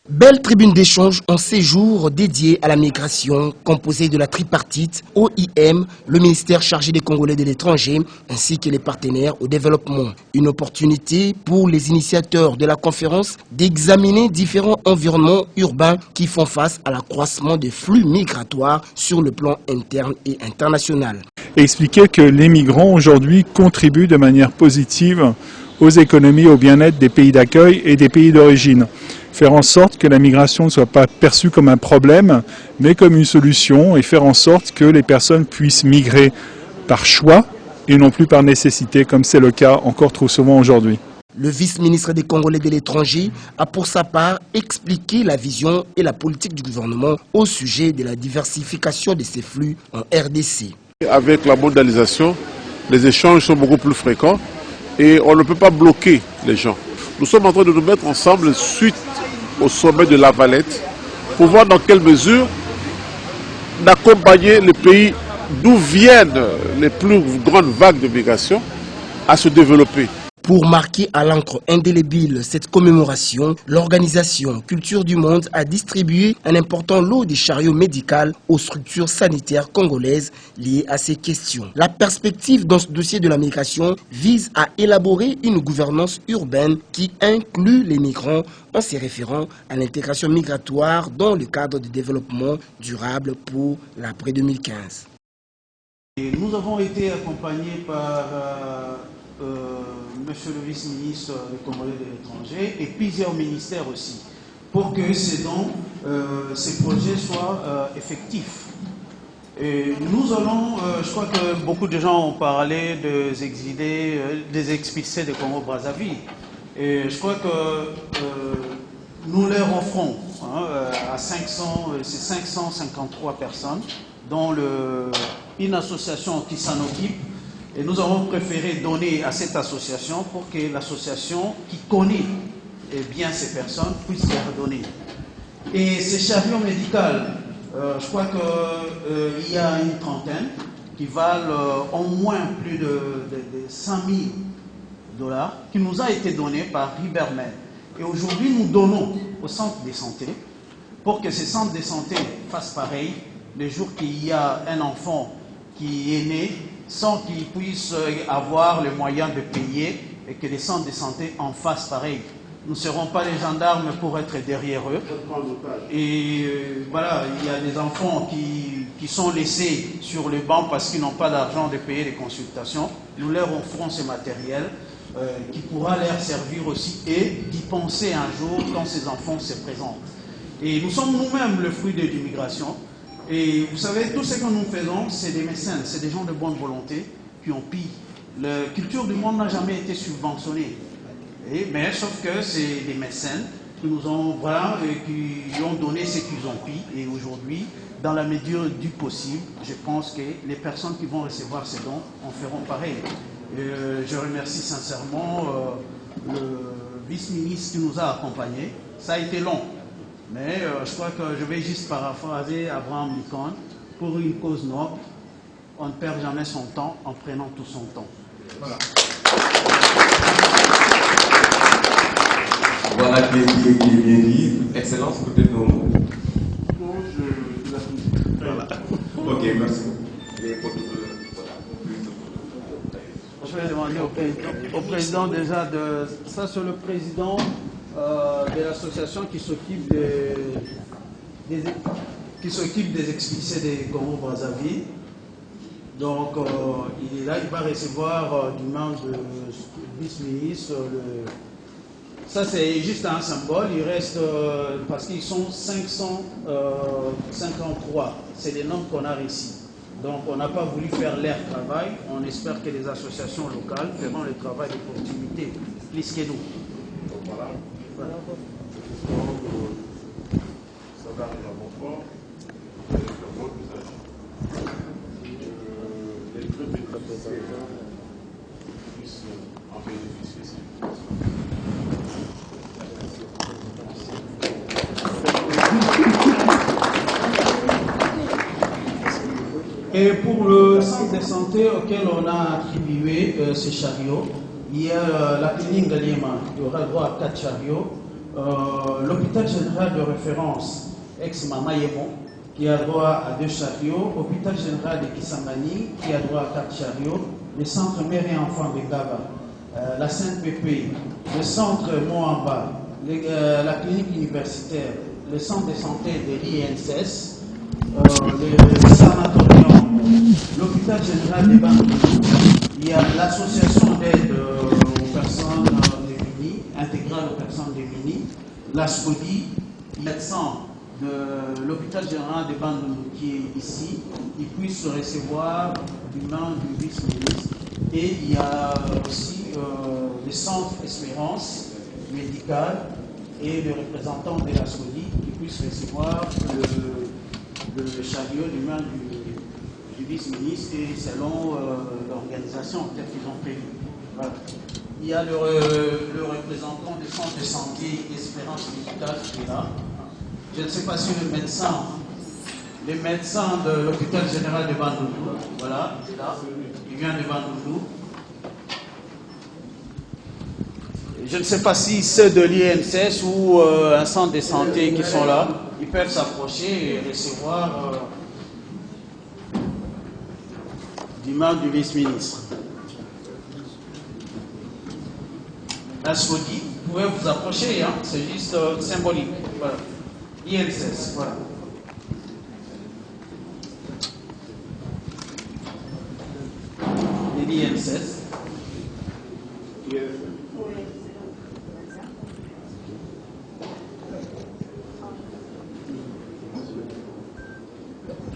Belle tribune d'échange en séjour dédiée à la migration, composée de la tripartite OIM, le ministère chargé des Congolais de l'étranger, ainsi que les partenaires au développement. Une opportunité pour les initiateurs de la conférence d'examiner différents environnements urbains qui font face à l'accroissement des flux migratoires sur le plan interne et international. Et expliquer que les migrants aujourd'hui contribuent de manière positive aux économies, au bien-être des pays d'accueil et des pays d'origine. Faire en sorte que la migration ne soit pas perçue comme un problème, mais comme une solution, et faire en sorte que les personnes puissent migrer par choix et non plus par nécessité, comme c'est le cas encore trop souvent aujourd'hui. Le vice-ministre des Congolais de l'étranger a pour sa part expliqué la vision et la politique du gouvernement au sujet de la diversification de ces flux en RDC. Avec la mondialisation, les échanges sont beaucoup plus fréquents et on ne peut pas bloquer les gens. Nous sommes en train de nous mettre ensemble suite au sommet de La Valette pour voir dans quelle mesure d'accompagner les pays d'où viennent les plus grandes vagues de migration à se développer. Pour marquer à l'encre indélébile cette commémoration, l'organisation Culture du Monde a distribué un important lot de chariots médicaux aux structures sanitaires congolaises liées à ces questions. La perspective dans ce dossier de la migration vise à élaborer une gouvernance urbaine qui inclut les migrants en se référant à l'intégration migratoire dans le cadre du développement durable pour l'après 2015. Nous avons été accompagnés par Monsieur le vice-ministre des Congolais de l'étranger et plusieurs ministères aussi, pour que ces projets soient effectifs. Et nous allons, je crois que beaucoup de gens ont parlé des exilés, des expulsés de Congo-Brazzaville. Et je crois que nous leur offrons à 553 personnes, dont une association qui s'en occupe. Et nous avons préféré donner à cette association pour que l'association qui connaît bien ces personnes puisse les redonner. Et ces chariots médicaux, je crois qu'il y a une trentaine qui valent au moins plus de 100 000 $, qui nous a été donné par Riberman. Et aujourd'hui, nous donnons aux centres de santé pour que ces centres de santé fassent pareil. Le jour qu'il y a un enfant qui est né, sans qu'ils puissent avoir les moyens de payer et que les centres de santé en fassent pareil. Nous ne serons pas les gendarmes pour être derrière eux. Et voilà, il y a des enfants qui sont laissés sur le banc parce qu'ils n'ont pas d'argent de payer les consultations. Nous leur offrons ce matériel qui pourra leur servir aussi et d'y penser un jour quand ces enfants se présentent. Et nous sommes nous-mêmes le fruit de l'immigration. Et vous savez, tout ce que nous faisons, c'est des mécènes, c'est des gens de bonne volonté qui ont pris. La culture du monde n'a jamais été subventionnée. Mais sauf que c'est des mécènes qui nous ont, voilà, qui ont donné ce qu'ils ont pris. Et aujourd'hui, dans la mesure du possible, je pense que les personnes qui vont recevoir ces dons en feront pareil. Je remercie sincèrement le vice-ministre qui nous a accompagnés. Ça a été long. Mais je crois que je vais juste paraphraser Abraham Lincoln. Pour une cause noble, on ne perd jamais son temps en prenant tout son temps. Voilà. Voilà qui est bien dit. Excellence, peut-être nos mots. Non, voilà. Ok, merci. Je vais demander au président déjà de... Ça, c'est le président de l'association qui s'occupe des expulsés des Congo-Brazzaville. Donc, il est là, il va recevoir du membre du vice-ministre. Ça, c'est juste un symbole. Il reste, parce qu'ils sont 553. C'est les nombres qu'on a ici. Donc, on n'a pas voulu faire leur travail. On espère que les associations locales feront le travail d'opportunité, plus que nous. Voilà. Voilà. Ça va arriver à bon port. Les clubs de représentants puissent en bénéficier. Et pour le centre de santé auquel on a attribué ces chariots, il y a la clinique Galima, il y aura droit à 4 chariots. l'hôpital général de référence ex-Mamayemo, qui a droit à 2 chariots, l'hôpital général de Kisangani, qui a droit à 4 chariots, le centre mère et enfant de Gaba, la Sainte-Pépé, le centre Moamba, la clinique universitaire, le centre de santé de l'INSS, le sanatorium, l'hôpital général de Bandundu, il y a l'association d'aide aux personnes démunies, intégrale aux personnes démunies, la SCODI, médecin de l'hôpital général de Bandundu qui est ici, il puisse recevoir du main du vice-ministre. Et il y a aussi le centre Espérance médicale et le représentant de la SCODI qui puisse recevoir le chariot du main du vice-ministre et selon l'organisation peut-être qu'ils ont prévu. Voilà. Il y a le représentant du centre de santé Espérance médicale qui est là. Je ne sais pas si le médecin de l'hôpital général de Bandundu, voilà, c'est là, il vient de Bandundu. Je ne sais pas si ceux de l'INSS ou un centre de santé qui sont là, ils peuvent s'approcher et recevoir du main du vice-ministre. La SCODI, vous pouvez vous approcher, hein, c'est juste symbolique. Voilà. INSS, voilà. L'INSS.